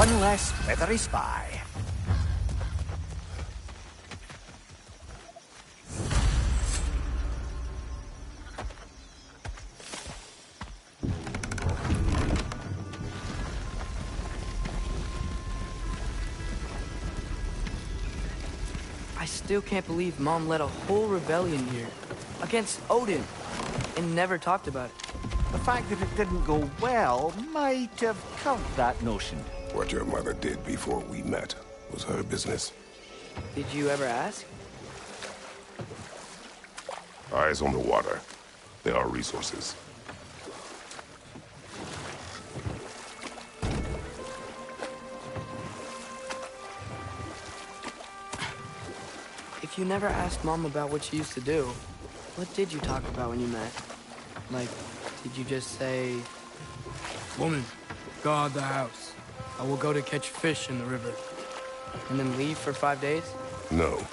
One less feathery spy. I still can't believe Mom led a whole rebellion here. Against Odin. And never talked about it. The fact that it didn't go well might have curbed that notion. What your mother did before we met was her business. Did you ever ask? Eyes on the water. There are resources. If you never asked Mom about what she used to do, what did you talk about when you met? Like, did you just say, "Woman, guard the house. I will go to catch fish in the river," and then leave for 5 days? No.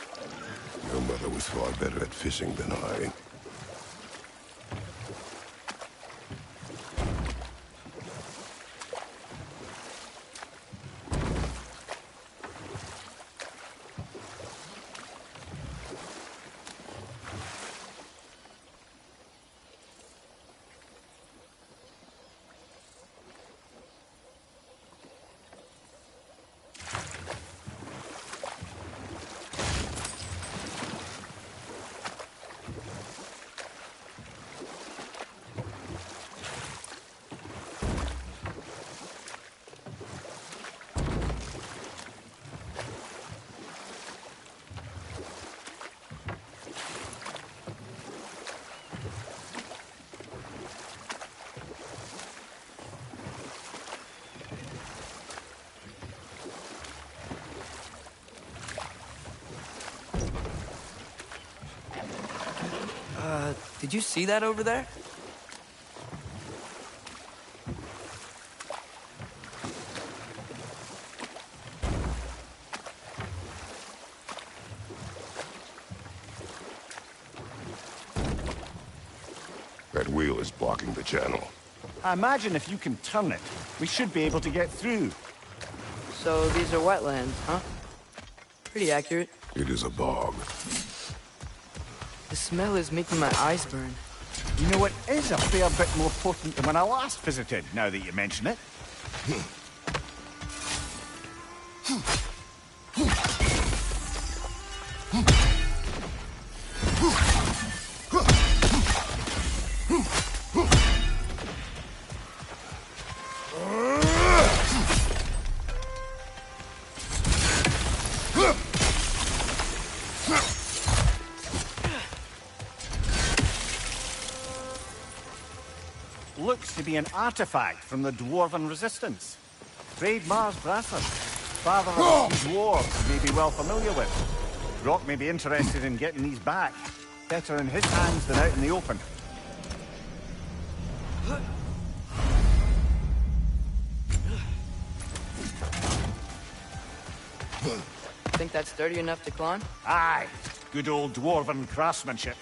Your mother was far better at fishing than I. Did you see that over there? That wheel is blocking the channel. I imagine if you can turn it, we should be able to get through. So these are wetlands, huh? Pretty accurate. It is a bog. The smell is making my eyes burn. You know, it is a fair bit more potent than when I last visited, now that you mention it. Looks to be an artifact from the Dwarven Resistance. Trade Mars bracelet. Father of the dwarves may be well familiar with. Rock may be interested in getting these back. Better in his hands than out in the open. Think that's sturdy enough to climb? Aye, good old Dwarven craftsmanship.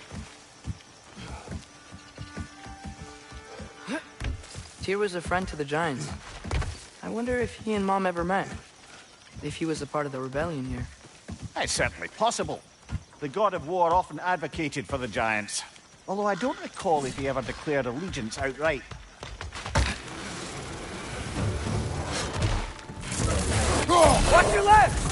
Tyr was a friend to the Giants. I wonder if he and Mom ever met. If he was a part of the rebellion here. It's certainly possible. The god of war often advocated for the Giants. Although I don't recall if he ever declared allegiance outright. Watch your left!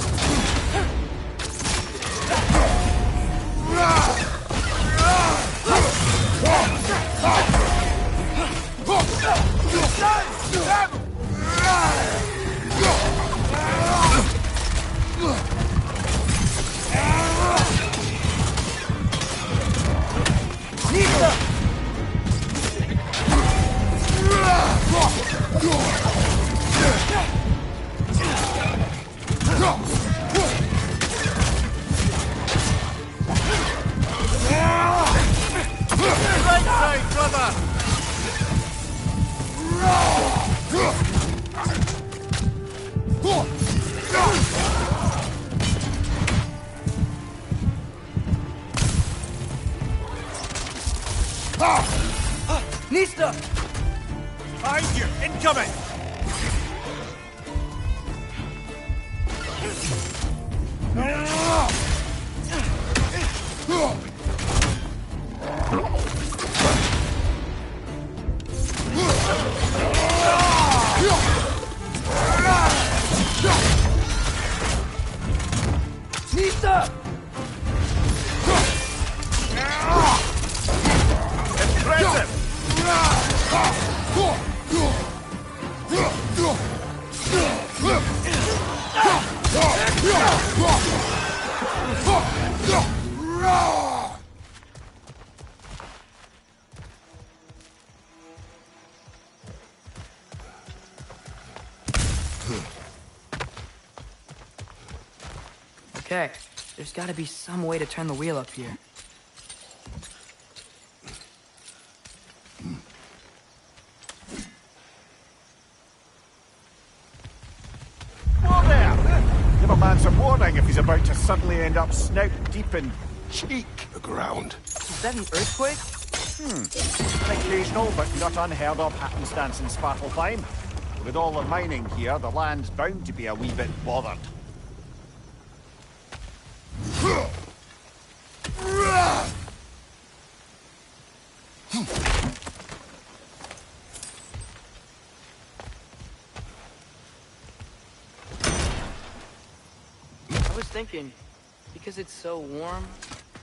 Nista! Behind you! Incoming! Nita! Impressive! Okay, there's gotta be some way to turn the wheel up here. Whoa there! Give a man some warning if he's about to suddenly end up snout deep in cheek. The ground. Is that an earthquake? An occasional but not unheard of happenstance in Svartalfheim. With all the mining here, the land's bound to be a wee bit bothered. I was thinking, because it's so warm,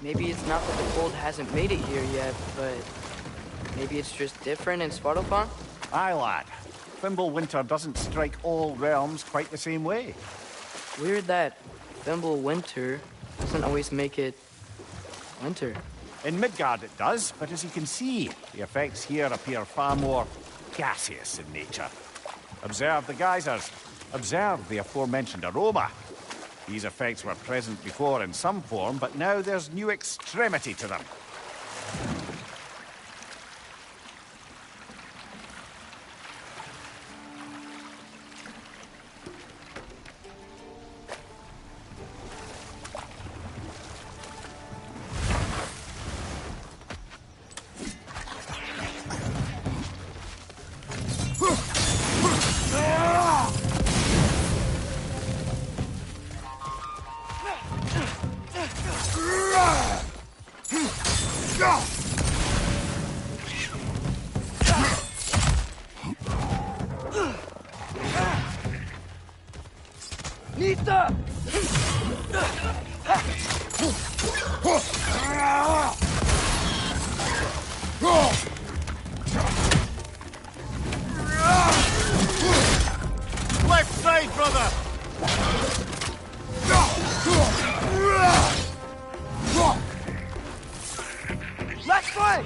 maybe it's not that the cold hasn't made it here yet, but maybe it's just different in Svartalfheim? Aye, lad. Thimble winter doesn't strike all realms quite the same way. Weird that Thimble winter doesn't always make it winter. In Midgard it does, but as you can see, the effects here appear far more gaseous in nature. Observe the geysers. Observe the aforementioned aroma. These effects were present before in some form, but now there's new extremity to them. Nita! Left side, brother! Left foot!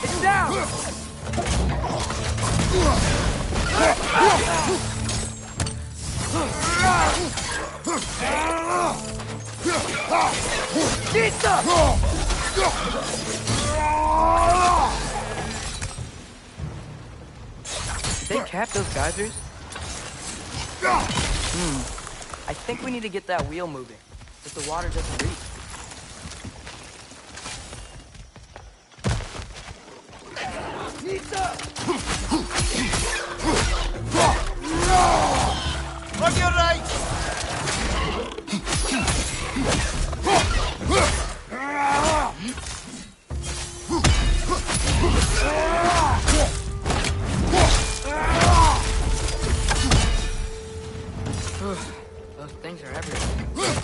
It's down! Did they cap those geysers? I think we need to get that wheel moving, if the water doesn't reach. On your right! Those things are everywhere.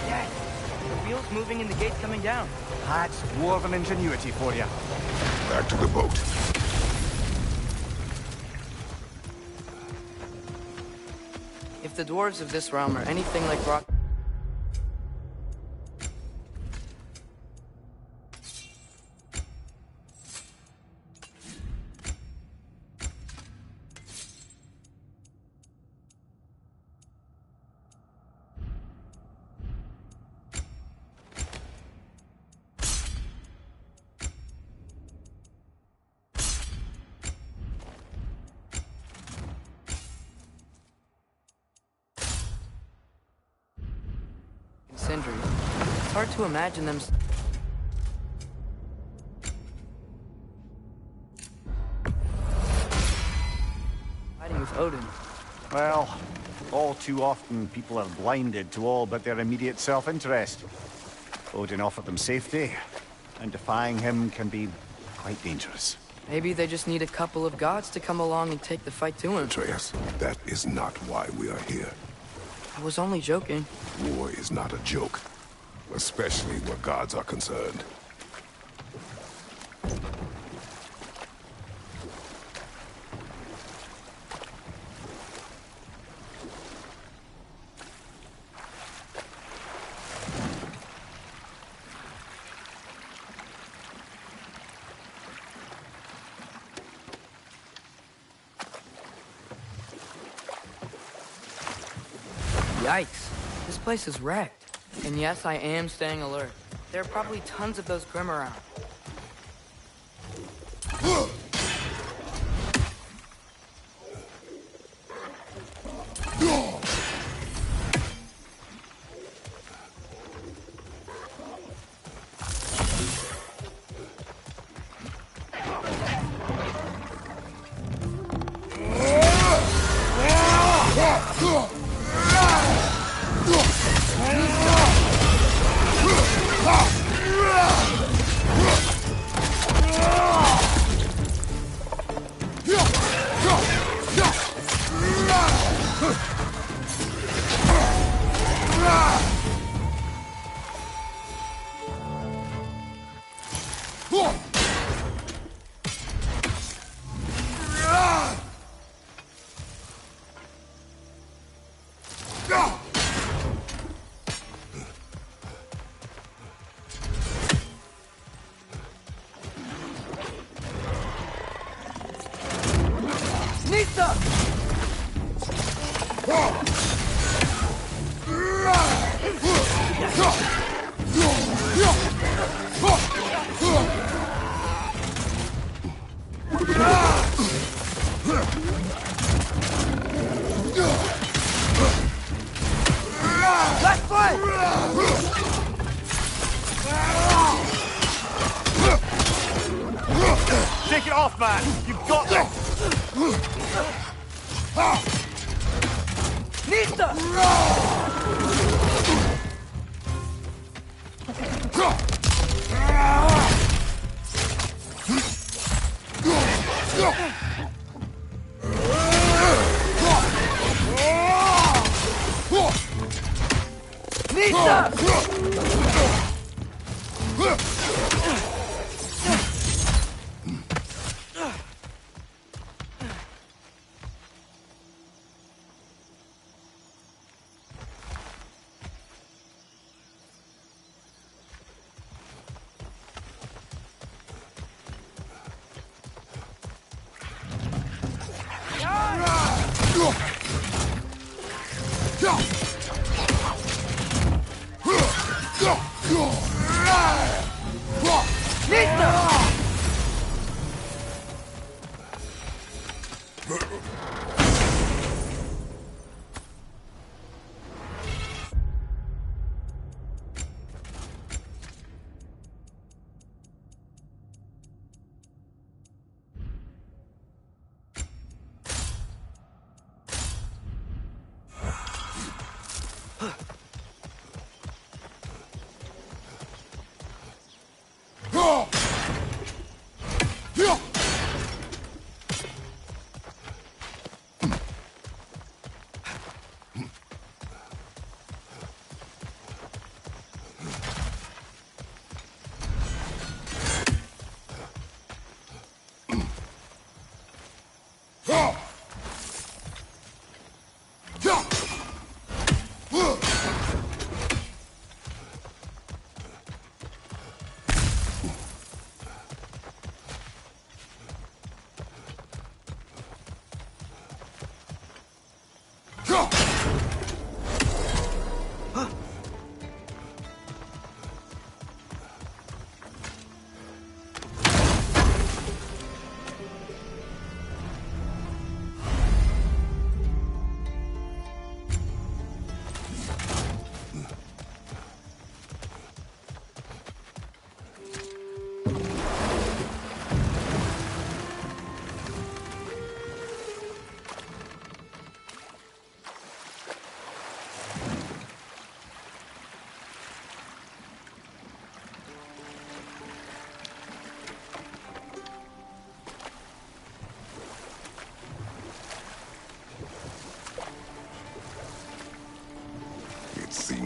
Dad, the wheel's moving and the gate's coming down. That's dwarven ingenuity for you. Back to the boat. If the dwarves of this realm are anything like rock... Sindri, it's hard to imagine them... fighting with Odin. Well, all too often people are blinded to all but their immediate self-interest. Odin offered them safety, and defying him can be quite dangerous. Maybe they just need a couple of gods to come along and take the fight to him. Atreus, that is not why we are here. I was only joking. War is not a joke, especially where gods are concerned. Yikes. This place is wrecked. And yes, I am staying alert. There are probably tons of those Grim around. Take it off, man! You've got this! Nista!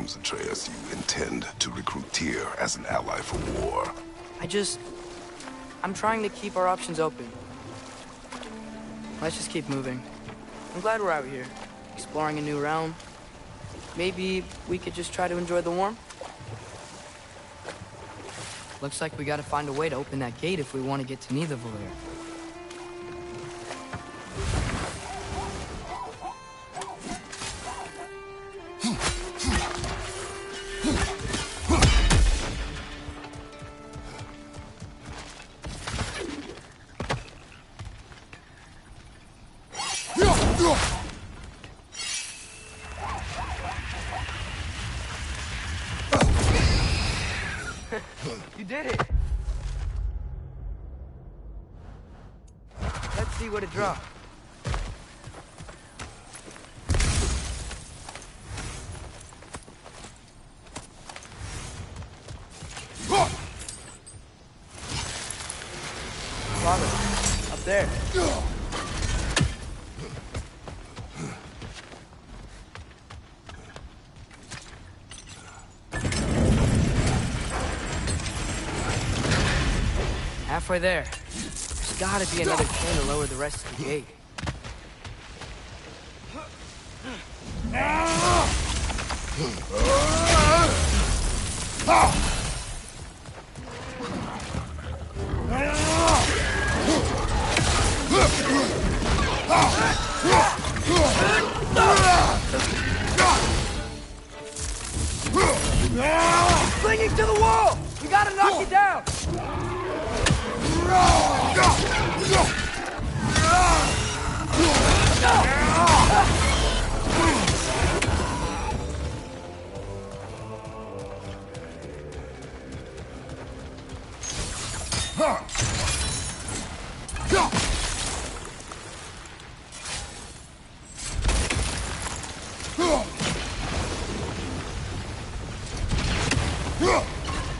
seems, Atreus, you intend to recruit Tyr as an ally for war. I'm trying to keep our options open. Let's just keep moving. I'm glad we're out here, exploring a new realm. Maybe we could just try to enjoy the warmth? Looks like we gotta find a way to open that gate if we want to get to Nidavellir. You did it! Let's see what it dropped. Father, up there. Halfway there. There's gotta be another chain to lower the rest of the gate. Clinging to the wall! We gotta knock it down!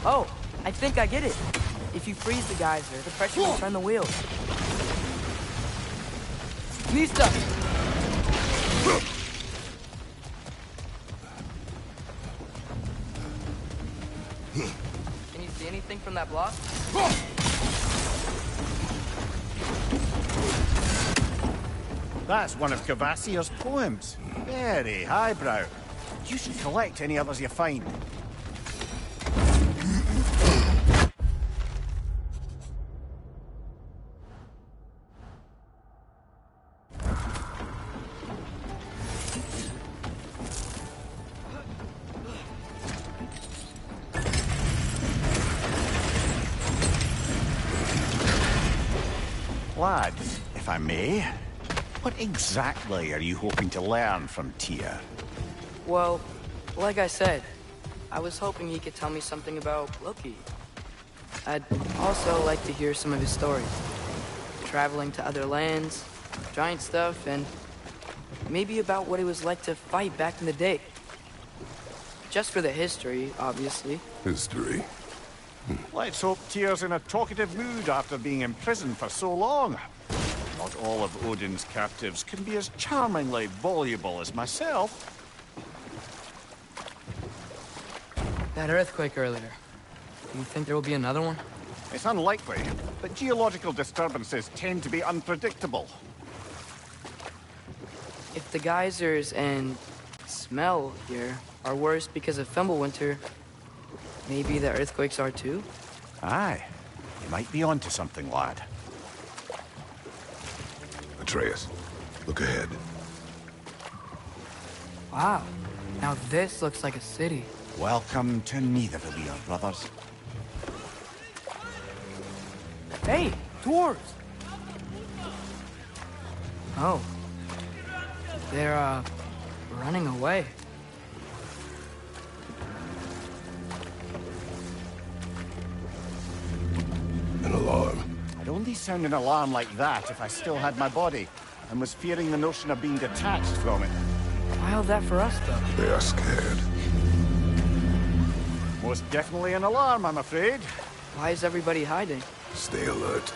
Oh, I think I get it. If you freeze the geyser, the pressure will turn the wheels. Mista! Can you see anything from that block? That's one of Kvasir's poems. Very highbrow. You should collect any others you find. Lad, if I may, what exactly are you hoping to learn from Tyr? Well, like I said, I was hoping he could tell me something about Loki. I'd also like to hear some of his stories. Traveling to other lands, giant stuff, and maybe about what it was like to fight back in the day. Just for the history, obviously. History? Let's hope Tyr's in a talkative mood after being imprisoned for so long. Not all of Odin's captives can be as charmingly voluble as myself. That earthquake earlier. Do you think there will be another one? It's unlikely, but geological disturbances tend to be unpredictable. If the geysers and smell here are worse because of Fimbulwinter, maybe the earthquakes are too? Aye. You might be onto something, lad. Atreus, look ahead. Wow. Now this looks like a city. Welcome to Nidavellir, brothers. Hey, dwarves! Oh. They're, running away. An alarm. I'd only sound an alarm like that if I still had my body, and was fearing the notion of being detached from it. Why all that for us, though? They are scared. Most definitely an alarm, I'm afraid. Why is everybody hiding? Stay alert.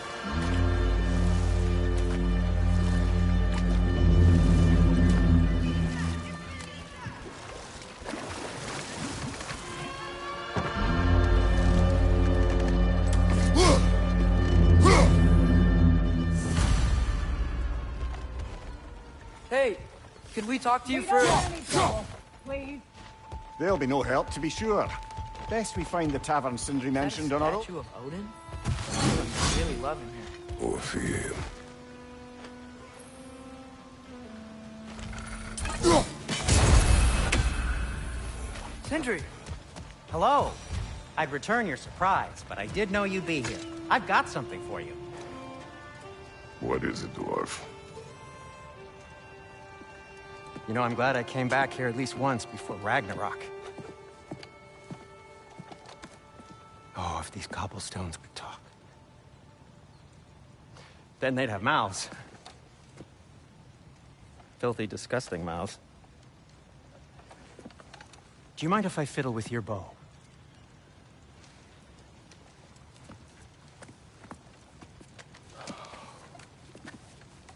Could we talk to you for... Please. There'll be no help, to be sure. Best we find the tavern Sindri mentioned on our own. statue of Odin? I really love him here. Or fear him. Sindri! Hello. I'd return your surprise, but I did know you'd be here. I've got something for you. What is it, dwarf? You know, I'm glad I came back here at least once before Ragnarok. Oh, if these cobblestones could talk. Then they'd have mouths. Filthy, disgusting mouths. Do you mind if I fiddle with your bow?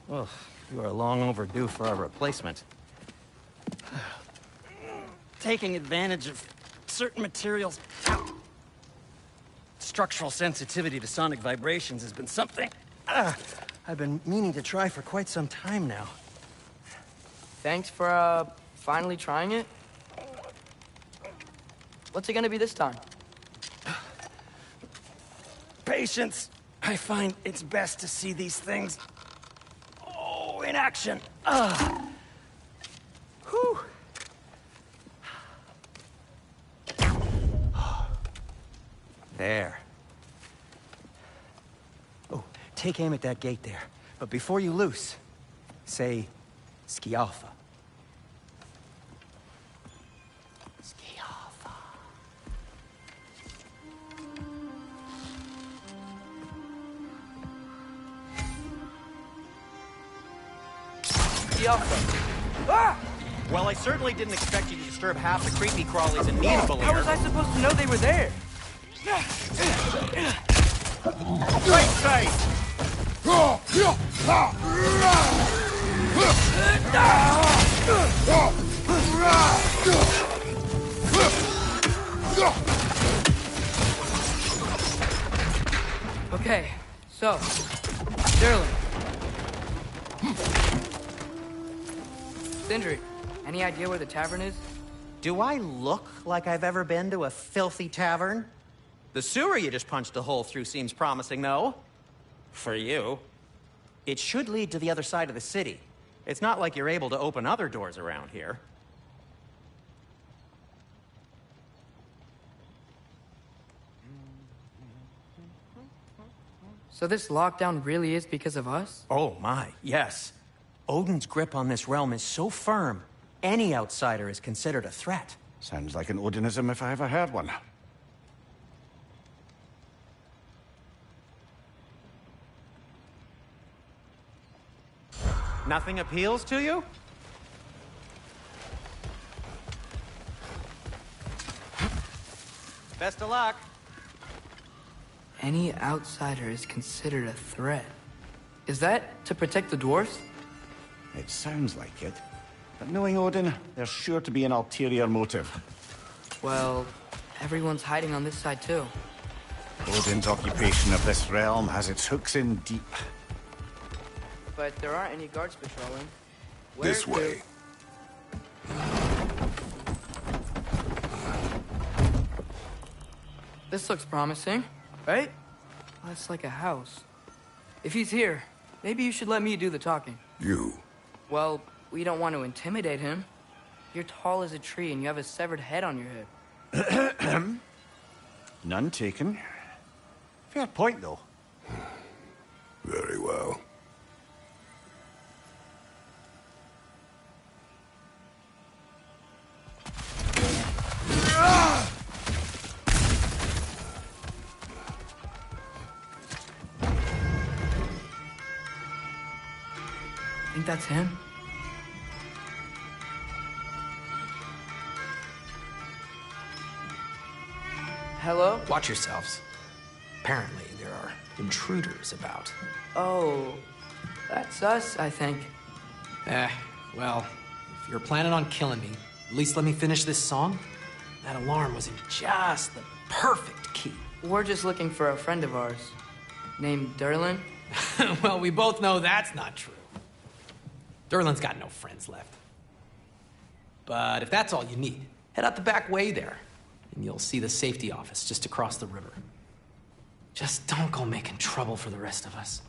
Well, you are long overdue for a replacement. Taking advantage of certain materials. Structural sensitivity to sonic vibrations has been something I've been meaning to try for quite some time now. Thanks for, finally trying it. What's it gonna be this time? Patience. I find it's best to see these things, in action. Whew. There. Oh, take aim at that gate there. But before you loose, say, Skialfa. Skialfa. Ah! Well, I certainly didn't expect you to disturb half the creepy crawlies in Nidavellir. How was I supposed to know they were there? Right side! Okay, so, Sterling. Sindri, any idea where the tavern is? Do I look like I've ever been to a filthy tavern? The sewer you just punched a hole through seems promising, though. For you. It should lead to the other side of the city. It's not like you're able to open other doors around here. So this lockdown really is because of us? Oh my, yes. Odin's grip on this realm is so firm, any outsider is considered a threat. Sounds like an Odinism if I ever heard one. Nothing appeals to you? Best of luck. Any outsider is considered a threat. Is that to protect the dwarves? It sounds like it. But knowing Odin, there's sure to be an ulterior motive. Well, everyone's hiding on this side too. Odin's occupation of this realm has its hooks in deep. But there aren't any guards patrolling. This Where to? way. This looks promising, right? Well, it's like a house. If he's here, maybe you should let me do the talking. You. Well, we don't want to intimidate him. You're tall as a tree and you have a severed head on your head. None taken. Fair point, though. Very well. Think that's him? Hello? Watch yourselves. Apparently, there are intruders about. Oh, that's us, I think. Well, if you're planning on killing me, at least let me finish this song. That alarm was in just the perfect key. We're just looking for a friend of ours, named Derlin. Well, we both know that's not true. Derlin's got no friends left. But if that's all you need, head out the back way there, and you'll see the safety office just across the river. Just don't go making trouble for the rest of us.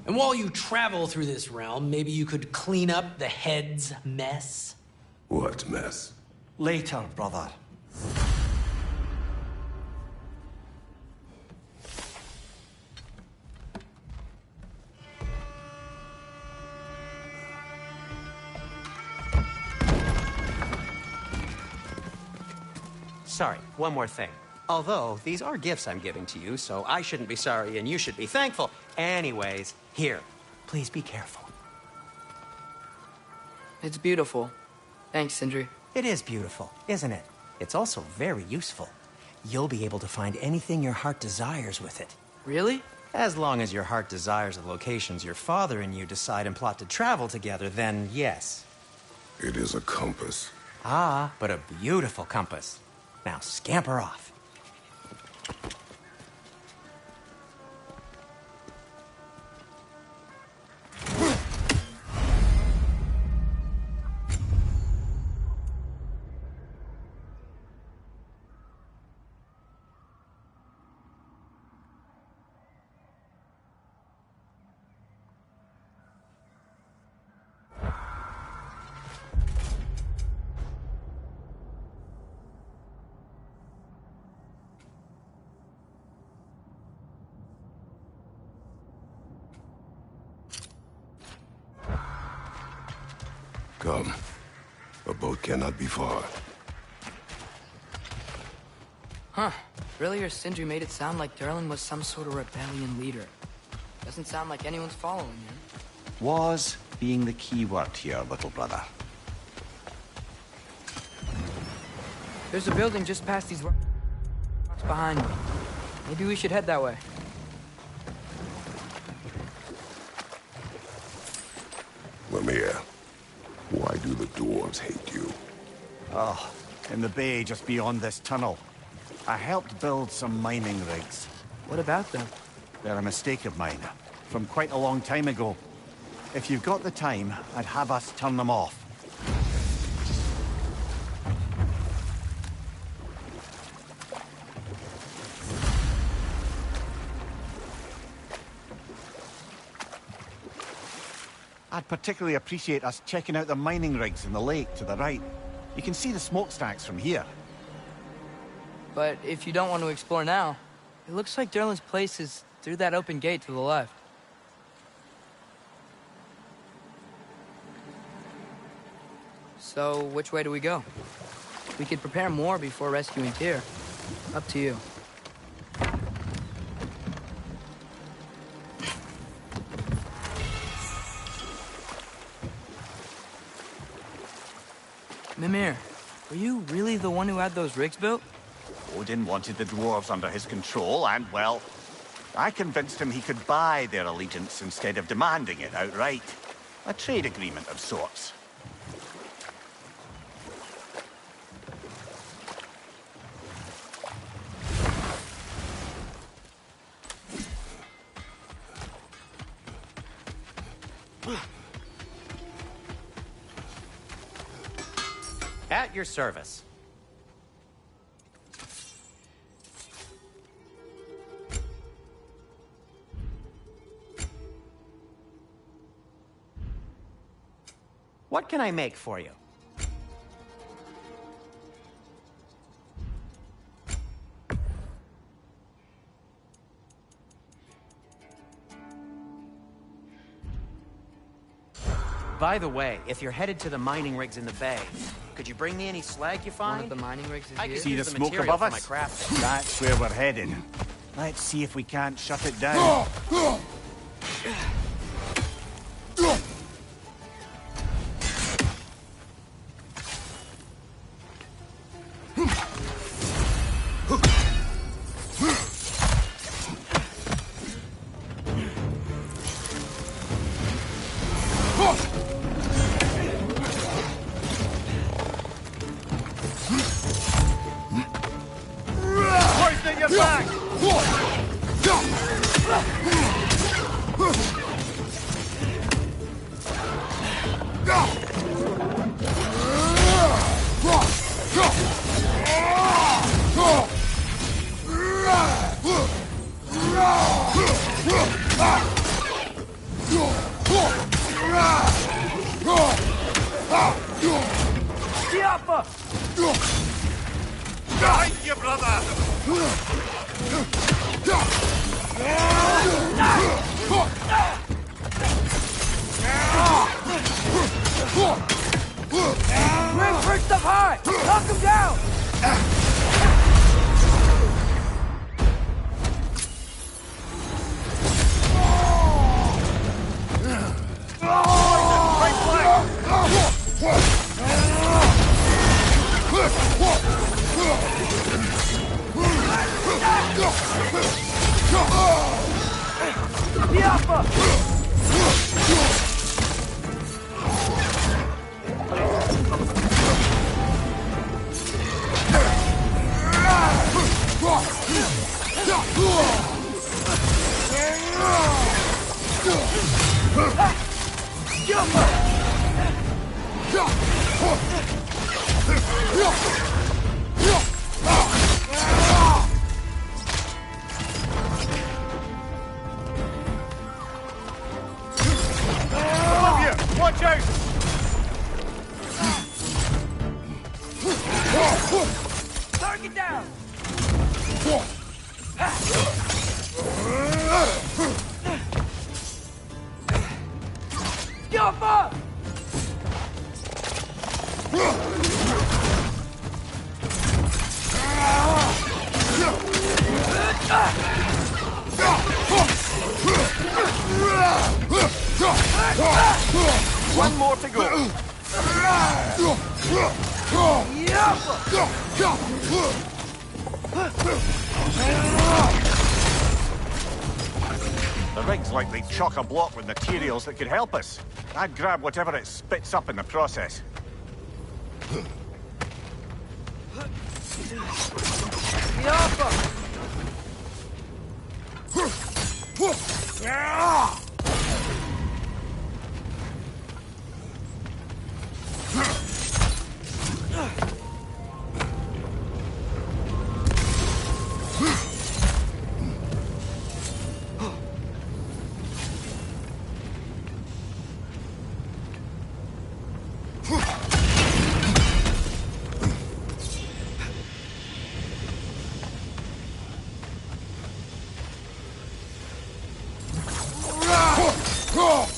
And while you travel through this realm, maybe you could clean up the head's mess? What mess? Later, brother. Sorry, one more thing. Although, these are gifts I'm giving to you, so I shouldn't be sorry and you should be thankful. Anyways, here, please be careful. It's beautiful. Thanks, Sindri. It is beautiful, isn't it? It's also very useful. You'll be able to find anything your heart desires with it. Really? As long as your heart desires the locations your father and you decide and plot to travel together, then yes. It is a compass. Ah, but a beautiful compass. Now scamper off. Come. A boat cannot be far. Huh. Earlier, Sindri made it sound like Durlin was some sort of rebellion leader. Doesn't sound like anyone's following him. Was being the key word here, little brother. There's a building just past these rocks behind me. Maybe we should head that way. Lemire, why do the dwarves hate you? Oh, in the bay just beyond this tunnel. I helped build some mining rigs. What about them? They're a mistake of mine, from quite a long time ago. If you've got the time, I'd have us turn them off. I'd particularly appreciate us checking out the mining rigs in the lake to the right. You can see the smokestacks from here. But if you don't want to explore now, it looks like Durlin's place is through that open gate to the left. So, which way do we go? We could prepare more before rescuing Tyr. Up to you. Mimir, were you really the one who had those rigs built? Odin wanted the dwarves under his control, and, well, I convinced him he could buy their allegiance instead of demanding it outright. A trade agreement of sorts. At your service. What can I make for you? By the way, if you're headed to the mining rigs in the bay, could you bring me any slag you find? One of the mining rigs is I here? could See use the the smoke material above for my us? crafting. That's where we're headed. Let's see if we can't shut it down. Hoisting your back! Ring perched up high! Knock him down! Watch out! Target down! Jump up! One more to go. The rig's likely chock-a-block with materials that could help us. I'd grab whatever it spits up in the process. Go!